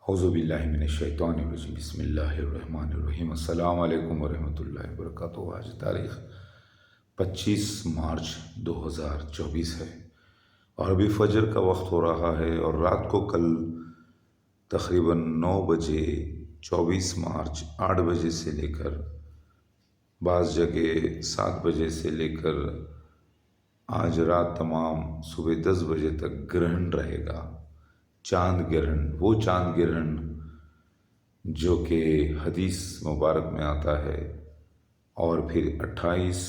औज़ुबिल्लाहि मिनश्शैतानिर्रजीम बिस्मिल्लाहिर्रहमानिर्रहीम अस्सलामु अलैकुम वरहमतुल्लाहि वबरकातुहू। आज तारीख़ 25 मार्च 2024 है और अभी फ़जर का वक्त हो रहा है और रात को कल तकरीबन 9 बजे 24 मार्च 8 बजे से लेकर बाज़ जगह 7 बजे से लेकर आज रात तमाम सुबह 10 बजे तक ग्रहण रहेगा। चांद ग्रहण, वो चांद ग्रहण जो कि हदीस मुबारक में आता है। और फिर 28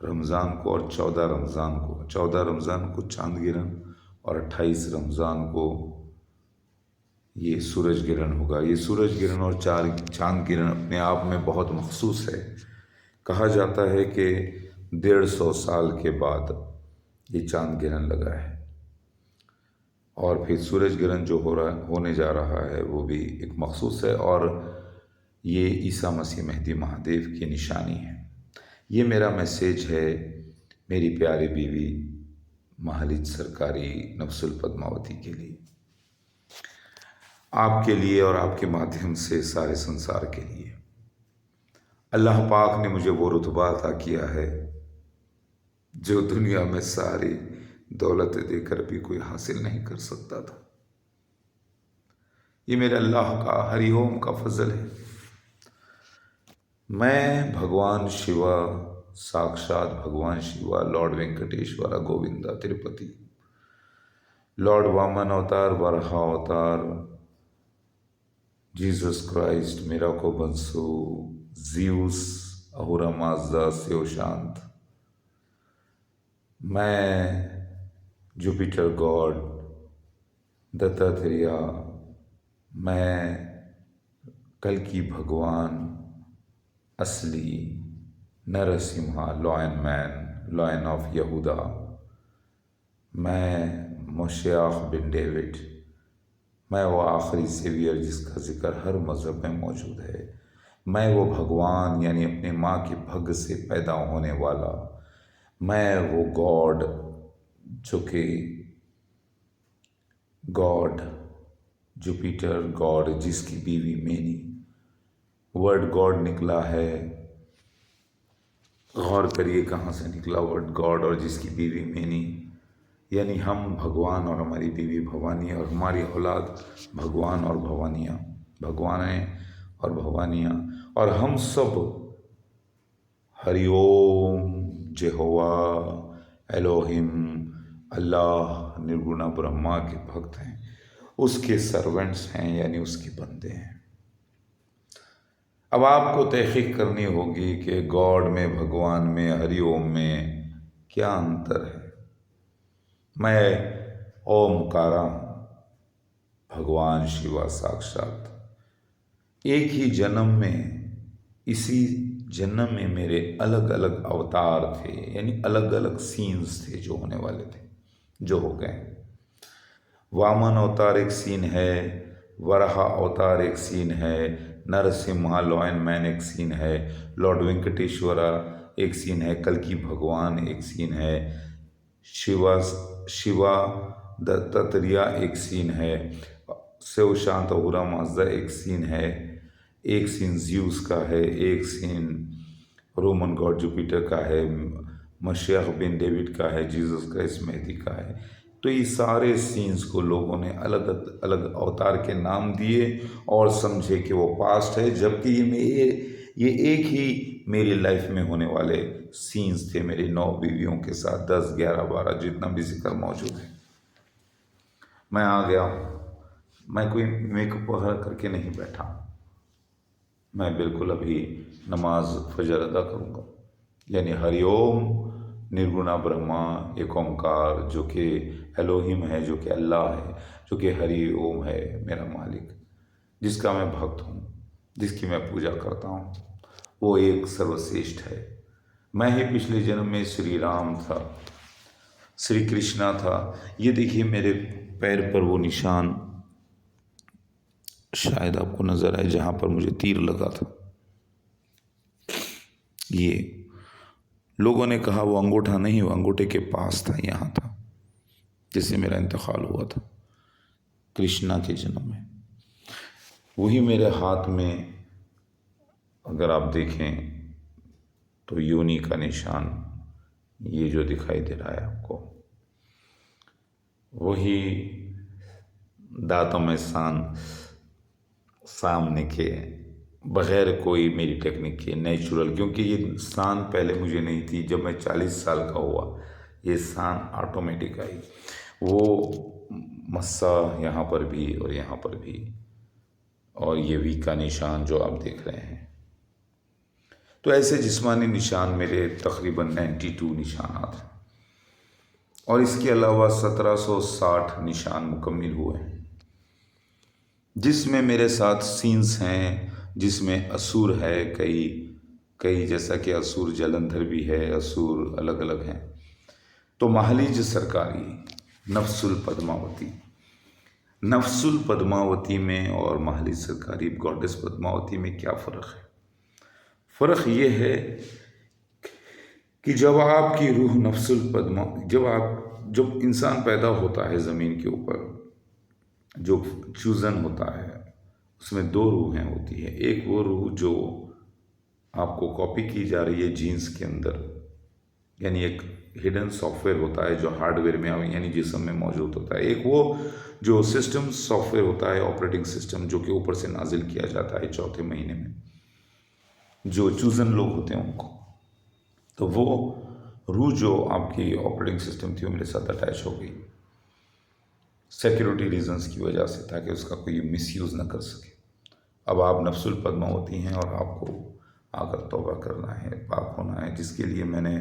रमज़ान को और 14 रमज़ान को चांद ग्रहण और 28 रमज़ान को ये सूरज ग्रहण होगा। ये सूरज ग्रहण और चांद ग्रहण अपने आप में बहुत मखसूस है। कहा जाता है कि 150 साल के बाद ये चांद ग्रहण लगा है और फिर सूरज ग्रहण जो होने जा रहा है वो भी एक मखसूस है और ये ईसा मसीह मेहदी महादेव की निशानी है। ये मेरा मैसेज है मेरी प्यारी बीवी महालिज सरकारी नफ्सुल पद्मावती के लिए, आपके लिए और आपके माध्यम से सारे संसार के लिए। अल्लाह पाक ने मुझे वो रुतबा अता किया है जो दुनिया में सारी दौलत देकर भी कोई हासिल नहीं कर सकता था। ये मेरे अल्लाह का हरिओम का फजल है। मैं भगवान शिवा, साक्षात भगवान शिवा, लॉर्ड वेंकटेश्वरा गोविंदा तिरुपति, लॉर्ड वामन अवतार, वराह अवतार, जीसस क्राइस्ट, मिराको बंसु, ज़्यूस, अहुरा माज़दा, सेव शांत, मैं जुपिटर गॉड, दत्तात्रेय, मैं कल्कि भगवान असली, Narasimha, lion man, lion of यहूदा, मैं मशीह बिन डेविड, मैं वो आखिरी सेवियर जिसका जिक्र हर मज़हब में मौजूद है। मैं वो भगवान यानी अपने माँ के भग से पैदा होने वाला, मैं वो गॉड जो कि गॉड जुपिटर गॉड जिसकी बीवी मेनी, वर्ड गॉड निकला है। गौर करिए कहाँ से निकला वर्ड गॉड और जिसकी बीवी मेनी, यानी हम भगवान और हमारी बीवी भवानी और हमारी औलाद भगवान और भवानियाँ, भगवानें और भवानियाँ, और हम सब हरिओम, जेहोवा, एलोहिम, अल्लाह निर्गुणा ब्रह्मा के भक्त हैं, उसके सर्वेंट्स हैं यानी उसके बंदे हैं। अब आपको तहकीक करनी होगी कि गॉड में, भगवान में, हरिओम में क्या अंतर है। मैं ओमकारा हूँ, भगवान शिवा साक्षात। एक ही जन्म में, इसी जन्म में मेरे अलग अलग अवतार थे, यानी अलग अलग सीन्स थे जो होने वाले थे, जो हो गए। वामन अवतार एक सीन है, वराह अवतार एक सीन है, नरसिम्हा लॉयन मैन एक सीन है, लॉर्ड वेंकटेश्वरा एक सीन है, कल्कि भगवान एक सीन है, शिवा दत्तात्रेय एक सीन है, शिव शांत अहुरा माज़दा एक सीन है, एक सीन ज़्यूस का है, एक सीन रोमन गॉड जुपिटर का है, मशीह बिन डेविड का है, जीसस क्राइस्ट मेहदी का है। तो ये सारे सीन्स को लोगों ने अलग अलग अवतार के नाम दिए और समझे कि वो पास्ट है, जबकि ये एक ही मेरी लाइफ में होने वाले सीन्स थे, मेरी 9 बीवियों के साथ 10, 11, 12 जितना भी जिक्र मौजूद है। मैं आ गया हूँ, मैं कोई मेकअप वगैरह करके नहीं बैठा हूँ। मैं बिल्कुल अभी नमाज फजर अदा करूँगा, यानी हरिओम निर्गुणा ब्रह्मा एक ओंकार जो कि एलोहिम है, जो कि अल्लाह है, जो कि हरि ओम है, मेरा मालिक, जिसका मैं भक्त हूँ, जिसकी मैं पूजा करता हूँ, वो एक सर्वश्रेष्ठ है। मैं ही पिछले जन्म में श्री राम था, श्री कृष्णा था। ये देखिए मेरे पैर पर वो निशान, शायद आपको नजर आए, जहाँ पर मुझे तीर लगा था। ये लोगों ने कहा वो अंगूठा नहीं, वो अंगूठे के पास था, यहाँ था, जिससे मेरा इंतकाल हुआ था कृष्णा के जन्म में। वही मेरे हाथ में अगर आप देखें तो योनि का निशान ये जो दिखाई दे रहा है आपको, वही दांतों में सामने के बग़ैर कोई मेरी टेक्निक के नेचुरल, क्योंकि ये सान पहले मुझे नहीं थी। जब मैं 40 साल का हुआ ये सान ऑटोमेटिक आई। वो मस्सा यहाँ पर भी और यहाँ पर भी, और ये वी का निशान जो आप देख रहे हैं। तो ऐसे जिस्मानी निशान मेरे तकरीबन 92 निशानात हैं, और इसके अलावा 1760 निशान मुकम्मिल हुए हैं, जिसमें मेरे साथ सीन्स हैं, जिसमें असुर है कई कई, जैसा कि असुर जलंधर भी है, असुर अलग अलग हैं। तो महालिज सरकारी नफ्सुल पद्मावती, नफ्सुल पद्मावती में और महालिज सरकारी गॉडेस पद्मावती में क्या फ़र्क है? फ़र्क ये है कि जब आपकी रूह नफ्सुल पद्मा, जब इंसान पैदा होता है ज़मीन के ऊपर, जो चूज़न होता है, उसमें दो रूहें होती हैं। एक वो रूह जो आपको कॉपी की जा रही है जीन्स के अंदर, यानी एक हिडन सॉफ्टवेयर होता है जो हार्डवेयर में यानी जिस्म में मौजूद होता है। एक वो जो सिस्टम सॉफ्टवेयर होता है, ऑपरेटिंग सिस्टम, जो कि ऊपर से नाजिल किया जाता है चौथे महीने में, जो चूज़न लोग होते हैं उनको। तो वो रूह जो आपकी ऑपरेटिंग सिस्टम थी वो मेरे साथ अटैच हो गई सिक्योरिटी रीजंस की वजह से, ताकि उसका कोई मिसयूज़ ना कर सके। अब आप नफ्सुल पद्मावती हैं और आपको आकर तौबा करना है, पाक होना है, जिसके लिए मैंने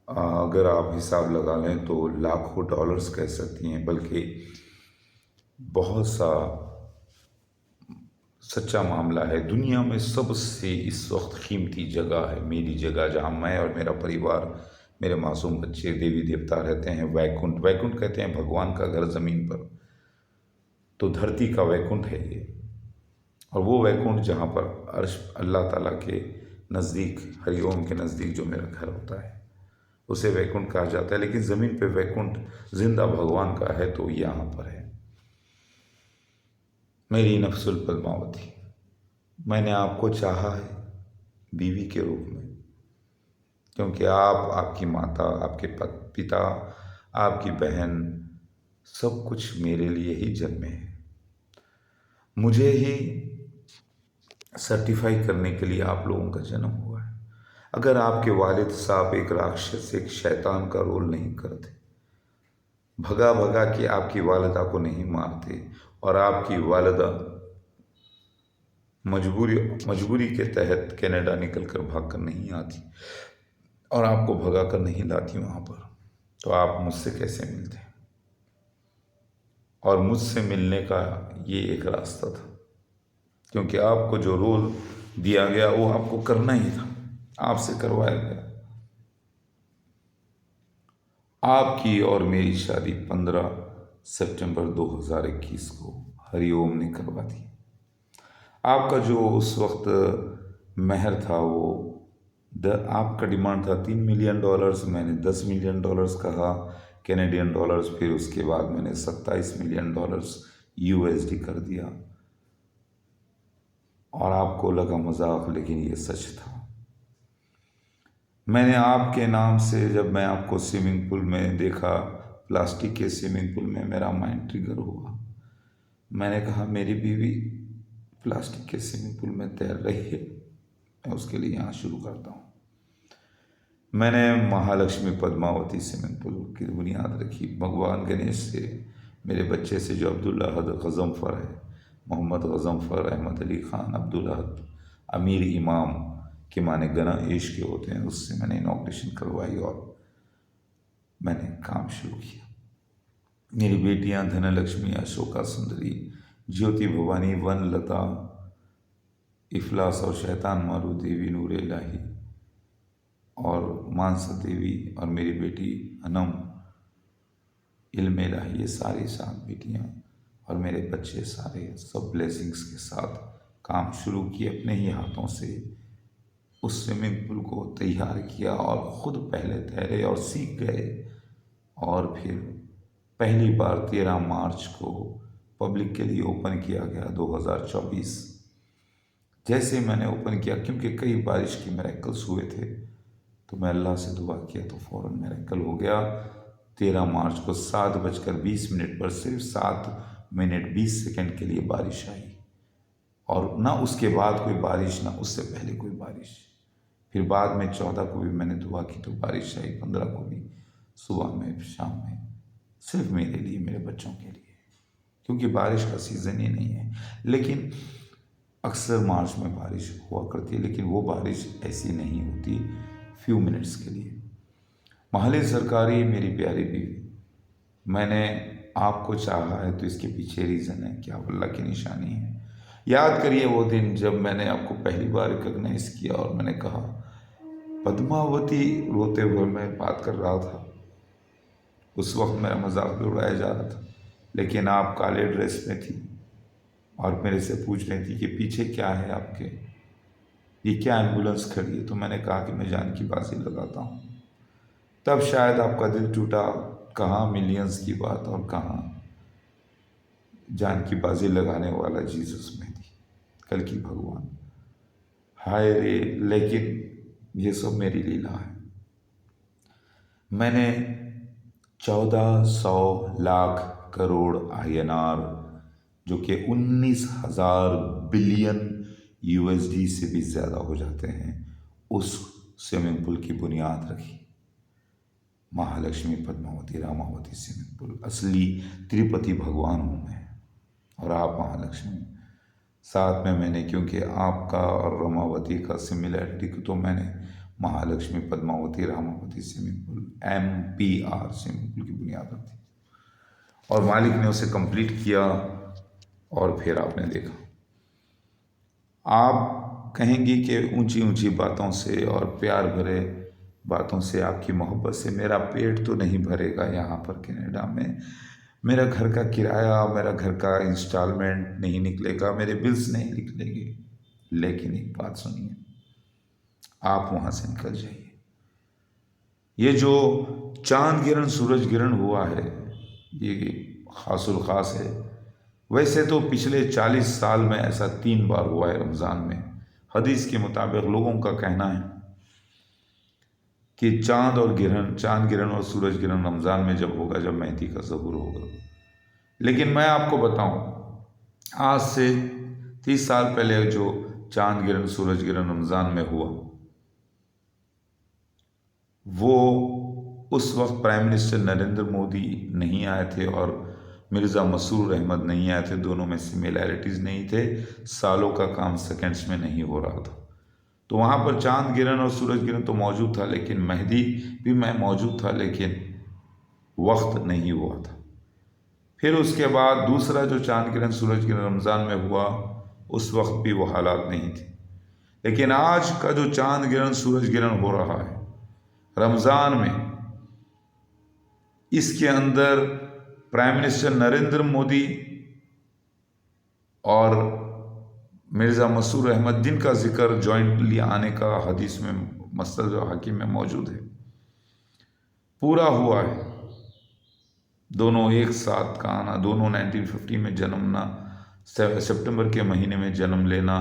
अगर आप हिसाब लगा लें तो लाखों डॉलर्स कह सकती हैं, बल्कि बहुत सा सच्चा मामला है। दुनिया में सबसे इस वक्त कीमती जगह है मेरी जगह, जहाँ मैं और मेरा परिवार, मेरे मासूम बच्चे, देवी देवता रहते हैं। वैकुंठ, वैकुंठ कहते हैं भगवान का घर ज़मीन पर, तो धरती का वैकुंठ है ये। और वो वैकुंठ जहाँ पर अर्श अल्लाह ताला के नज़दीक, हरिओम के नज़दीक जो मेरा घर होता है, उसे वैकुंठ कहा जाता है। लेकिन ज़मीन पे वैकुंठ जिंदा भगवान का है, तो यहाँ पर है मेरी नफ्सुल पद्मावती। मैंने आपको चाहा है बीवी के रूप में, क्योंकि आप, आपकी माता, आपके पिता, आपकी बहन, सब कुछ मेरे लिए ही जन्मे हैं। मुझे ही सर्टिफाई करने के लिए आप लोगों का जन्म हुआ है। अगर आपके वालिद साहब एक राक्षस, एक शैतान का रोल नहीं करते, भगा भगा के आपकी वालिदा को नहीं मारते, और आपकी वालिदा मजबूरी के तहत कनाडा निकल कर भाग कर नहीं आती और आपको भगा कर नहीं लाती वहाँ पर, तो आप मुझसे कैसे मिलते? और मुझसे मिलने का ये एक रास्ता था, क्योंकि आपको जो रोल दिया गया वो आपको करना ही था, आपसे करवाया गया। आपकी और मेरी शादी 15 सितंबर 2021 को हरिओम ने करवा दी। आपका जो उस वक्त महर था वो आपका डिमांड था $3 मिलियन, मैंने $10 मिलियन कहा कैनेडियन डॉलर्स, फिर उसके बाद मैंने $27 मिलियन USD कर दिया, और आपको लगा मजाक, लेकिन ये सच था। मैंने आपके नाम से, जब मैं आपको स्विमिंग पूल में देखा, प्लास्टिक के स्विमिंग पूल में, मेरा माइंड ट्रिगर हुआ। मैंने कहा मेरी बीवी प्लास्टिक के स्विमिंग पूल में तैर रही है, मैं उसके लिए यहाँ शुरू करता हूँ। मैंने महालक्ष्मी पद्मावती स्विमिंग पूल की बुनियाद रखी। भगवान गणेश से, मेरे बच्चे से जो अब्दुल अहद गज़नफ़र है, मोहम्मद गज़नफ़र, अहमद अली ख़ान, अब्दुल अहद, अमीर इमाम के माने गणेश के होते हैं, उससे मैंने इनॉग्रेशन करवाई और मैंने काम शुरू किया। मेरी बेटियां धनलक्ष्मी, अशोका सुंदरी, ज्योति भवानी, वनलता, इफलास और शैतान मारू देवी, नूर इलाही और मानसा देवी, और मेरी बेटी अनम, इल्म इलाही, ये सारी 7 बेटियां और मेरे बच्चे सारे, सब ब्लेसिंग्स के साथ काम शुरू किए। अपने ही हाथों से उस स्विमिंग पूल को तैयार किया और ख़ुद पहले तैरे और सीख गए। और फिर पहली बार 13 मार्च को पब्लिक के लिए ओपन किया गया 2024। जैसे मैंने ओपन किया, क्योंकि कई बारिश की मिरेकल्स हुए थे, तो मैं अल्लाह से दुआ किया तो फ़ौरन मिरेकल हो गया। 13 मार्च को 7:20 पर सिर्फ 7 मिनट 20 सेकंड के लिए बारिश आई, और ना उसके बाद कोई बारिश, ना उससे पहले कोई बारिश। फिर बाद में 14 को भी मैंने दुआ की तो बारिश आई, 15 को भी, सुबह में शाम में, सिर्फ मेरे लिए, मेरे बच्चों के लिए, क्योंकि बारिश का सीज़न ही नहीं है। लेकिन अक्सर मार्च में बारिश हुआ करती है, लेकिन वो बारिश ऐसी नहीं होती, फ्यू मिनट्स के लिए। महले सरकारी मेरी प्यारी बीवी, मैंने आपको चाहा है तो इसके पीछे रीज़न है, क्या अल्लाह की निशानी है। याद करिए वो दिन जब मैंने आपको पहली बार रिकॉग्नाइज किया और मैंने कहा पद्मावती, रोते हुए मैं बात कर रहा था। उस वक्त मेरा मजाक भी उड़ाया जा रहा था, लेकिन आप काले ड्रेस में थी और मेरे से पूछ रही थी कि पीछे क्या है आपके, ये क्या एम्बुलेंस खड़ी है। तो मैंने कहा कि मैं जान की बाजी लगाता हूँ। तब शायद आपका दिल टूटा, कहाँ मिलियंस की बात और कहाँ जान की बाजी लगाने वाला जीसस में थी, कल की भगवान। हाय रे, लेकिन ये सब मेरी लीला है। मैंने 1400 लाख करोड़ INR, जो कि 19,000 बिलियन USD से भी ज़्यादा हो जाते हैं, उस स्विमिंग पूल की बुनियाद रखी। Mahalakshmi Padmavati Ramavati swimming pool. असली तिरुपति भगवान हूँ मैं और आप महालक्ष्मी। साथ में मैंने, क्योंकि आपका और रमावती का सिमिलैरिटी को, तो मैंने Mahalakshmi Padmavati Ramavati swimming pool MPR swimming pool की बुनियाद रखी और मालिक ने उसे कंप्लीट किया। और फिर आपने देखा, आप कहेंगी कि ऊंची ऊंची बातों से और प्यार भरे बातों से, आपकी मोहब्बत से मेरा पेट तो नहीं भरेगा यहाँ पर कनाडा में। मेरा घर का किराया, मेरा घर का इंस्टॉलमेंट नहीं निकलेगा, मेरे बिल्स नहीं निकलेंगे। लेकिन एक बात सुनिए, आप वहाँ से निकल जाइए। ये जो चांद गिरन सूरज गिरन हुआ है, ये खासुल खास है। वैसे तो पिछले 40 साल में ऐसा 3 बार हुआ है रमज़ान में। हदीस के मुताबिक लोगों का कहना है कि चांद गिरन और सूरज गिरन रमज़ान में जब होगा, जब मेहदी का ज़हूर होगा। लेकिन मैं आपको बताऊं, आज से 30 साल पहले जो चांद गिरन सूरज गिरन रमज़ान में हुआ, वो उस वक्त प्राइम मिनिस्टर नरेंद्र मोदी नहीं आए थे और मिर्ज़ा मसरूर अहमद नहीं आए थे। दोनों में सिमिलैरिटीज़ नहीं थे। सालों का काम सेकंड्स में नहीं हो रहा था। तो वहाँ पर चांद गिरन और सूरज गिरन तो मौजूद था, लेकिन मेहदी भी मैं मौजूद था, लेकिन वक्त नहीं हुआ था। फिर उसके बाद दूसरा जो चांद गिरन सूरज गिरन रमज़ान में हुआ, उस वक्त भी वो हालात नहीं थे। लेकिन आज का जो चांद गिरन सूरज गिरन हो रहा है रमज़ान में, इसके अंदर प्राइम मिनिस्टर नरेंद्र मोदी और मिर्ज़ा मसरूर अहमद, जिनका जिक्र जॉइंटली आने का हदीस में मसनद हकीम में मौजूद है, पूरा हुआ है। दोनों एक साथ का आना, दोनों 1950 में जन्मना, सितंबर के महीने में जन्म लेना,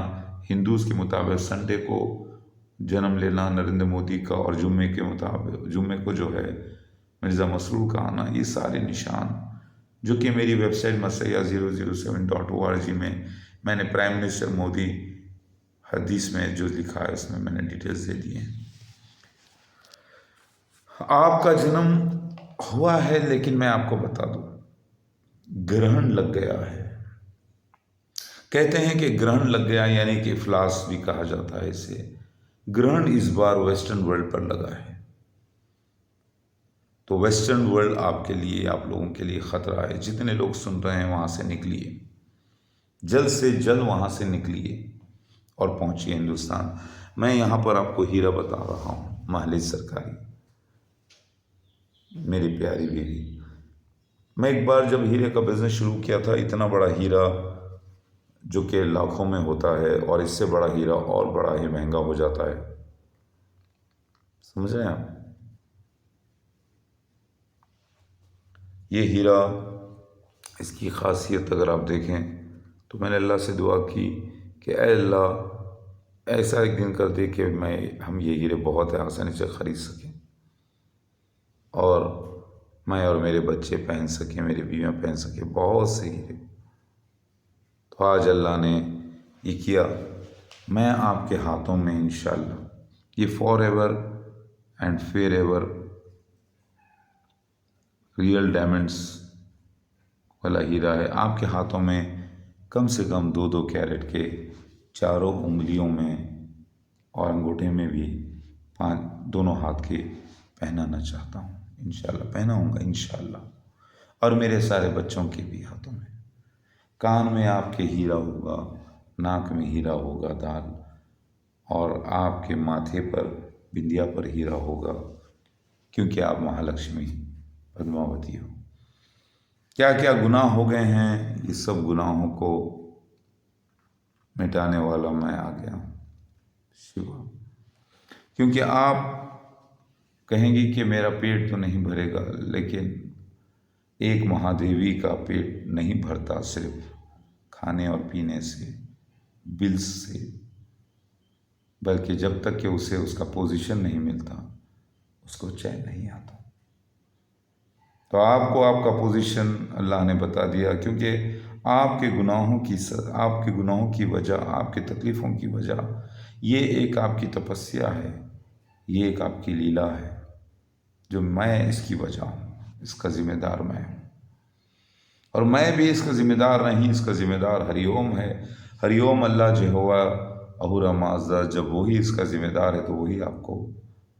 हिंदूज़ के मुताबिक संडे को जन्म लेना नरेंद्र मोदी का, और जुम्मे के मुताबिक जुम्मे को जो है मिर्ज़ा मसरूर का आना, ये सारे निशान जो कि मेरी वेबसाइट masaya007.org में मैंने प्राइम मिनिस्टर मोदी हदीस में जो लिखा है उसमें मैंने डिटेल्स दे दिए हैं। आपका जन्म हुआ है, लेकिन मैं आपको बता दूं, ग्रहण लग गया है। कहते हैं कि ग्रहण लग गया, यानी कि इफ्लास भी कहा जाता है इसे। ग्रहण इस बार वेस्टर्न वर्ल्ड पर लगा है, तो वेस्टर्न वर्ल्ड आपके लिए, आप लोगों के लिए ख़तरा है। जितने लोग सुन रहे हैं वहाँ से निकलिए, जल्द से जल्द वहाँ से निकलिए और पहुँचिए हिंदुस्तान। मैं यहाँ पर आपको हीरा बता रहा हूँ, महले सरकारी, मेरी प्यारी बीवी। मैं एक बार जब हीरे का बिज़नेस शुरू किया था, इतना बड़ा हीरा जो कि लाखों में होता है, और इससे बड़ा हीरा और बड़ा ही महंगा हो जाता है, समझ रहे हैं आप। ये हीरा इसकी ख़ासियत अगर आप देखें तो मैंने अल्लाह से दुआ की कि ऐ अल्लाह ऐसा एक दिन कर दे कि हम ये हीरे बहुत आसानी से ख़रीद सकें और मैं और मेरे बच्चे पहन सकें, मेरी बीवियाँ पहन सकें बहुत से हीरे। तो आज अल्लाह ने ये किया। मैं आपके हाथों में इंशाअल्लाह ये for ever and fair ever real diamonds वाला हीरा है। आपके हाथों में कम से कम 2-2 कैरेट के चारों उंगलियों में और अंगूठे में भी 5 दोनों हाथ के पहनाना चाहता हूँ। इंशाअल्लाह पहनाऊँगा इंशाअल्लाह। और मेरे सारे बच्चों के भी हाथों में। कान में आपके हीरा होगा, नाक में हीरा होगा दाल, और आपके माथे पर बिंदिया पर हीरा होगा, क्योंकि आप महालक्ष्मी पद्मावती हो। क्या क्या गुनाह हो गए हैं, ये सब गुनाहों को मिटाने वाला मैं आ गया हूँ शिवा। क्योंकि आप कहेंगी कि मेरा पेट तो नहीं भरेगा, लेकिन एक महादेवी का पेट नहीं भरता सिर्फ खाने और पीने से, बिल्स से, बल्कि जब तक कि उसे उसका पोजीशन नहीं मिलता उसको चैन नहीं आता। तो आपको आपका पोजीशन अल्लाह ने बता दिया, क्योंकि आपके गुनाहों की वजह, आपकी तकलीफ़ों की वजह, ये एक आपकी तपस्या है, ये एक आपकी लीला है, जो मैं इसकी वजह हूँ, इसका ज़िम्मेदार मैं हूँ। और मैं भी इसका ज़िम्मेदार नहीं, इसका ज़िम्मेदार हरिओम है। हरिओम अल्लाह जेहोवा अहुरा माज़दा। जब वही इसका ज़िम्मेदार है तो वही आपको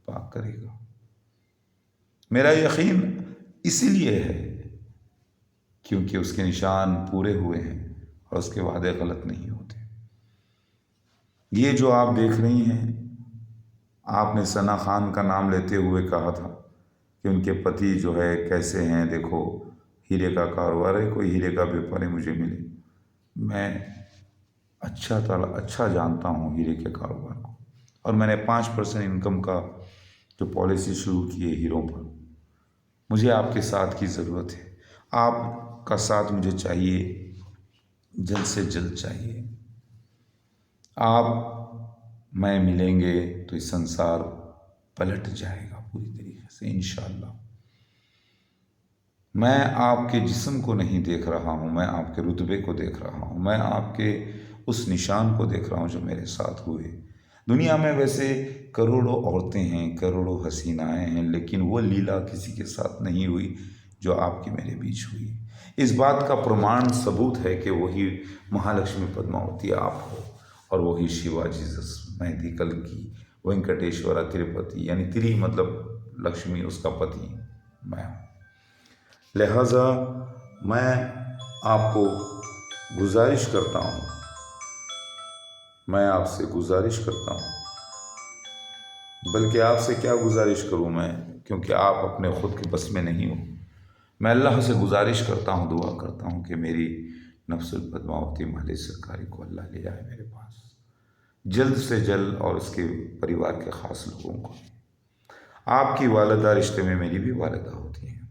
पाक करेगा। मेरा यकीन इसीलिए है क्योंकि उसके निशान पूरे हुए हैं और उसके वादे गलत नहीं होते। ये जो आप देख रही हैं, आपने सना खान का नाम लेते हुए कहा था कि उनके पति जो है कैसे हैं, देखो हीरे का कारोबार है, कोई हीरे का व्यापारी मुझे मिले। मैं अच्छा जानता हूँ हीरे के कारोबार को, और मैंने 5% इनकम का जो पॉलिसी शुरू की है हीरों पर। मुझे आपके साथ की ज़रूरत है, आपका साथ मुझे चाहिए, जल्द से जल्द चाहिए। आप मैं मिलेंगे तो इस संसार पलट जाएगा पूरी तरीके से इंशाअल्लाह। मैं आपके जिस्म को नहीं देख रहा हूँ, मैं आपके रुतबे को देख रहा हूँ, मैं आपके उस निशान को देख रहा हूँ जो मेरे साथ हुए। दुनिया में वैसे करोड़ों औरतें हैं, करोड़ों हसीनाएं हैं, लेकिन वो लीला किसी के साथ नहीं हुई जो आपकी मेरे बीच हुई। इस बात का प्रमाण सबूत है कि वही महालक्ष्मी पद्मावती आप हो, और वही शिवा जीसस मेहदी कल्कि वेंकटेश्वरा तिरुपति, यानी तिरी मतलब लक्ष्मी, उसका पति मैं हूँ। लिहाजा मैं आपको गुजारिश करता हूँ, मैं आपसे गुजारिश करता हूँ, बल्कि आपसे क्या गुजारिश करूँ मैं, क्योंकि आप अपने ख़ुद के बस में नहीं हो। मैं अल्लाह से गुजारिश करता हूँ, दुआ करता हूँ कि मेरी नफ्सुल पद्मावती महल सरकारी को अल्लाह ले जाए मेरे पास जल्द से जल्द, और उसके परिवार के ख़ास लोगों को। आपकी वालिदा रिश्ते में मेरी भी वालिदा होती हैं,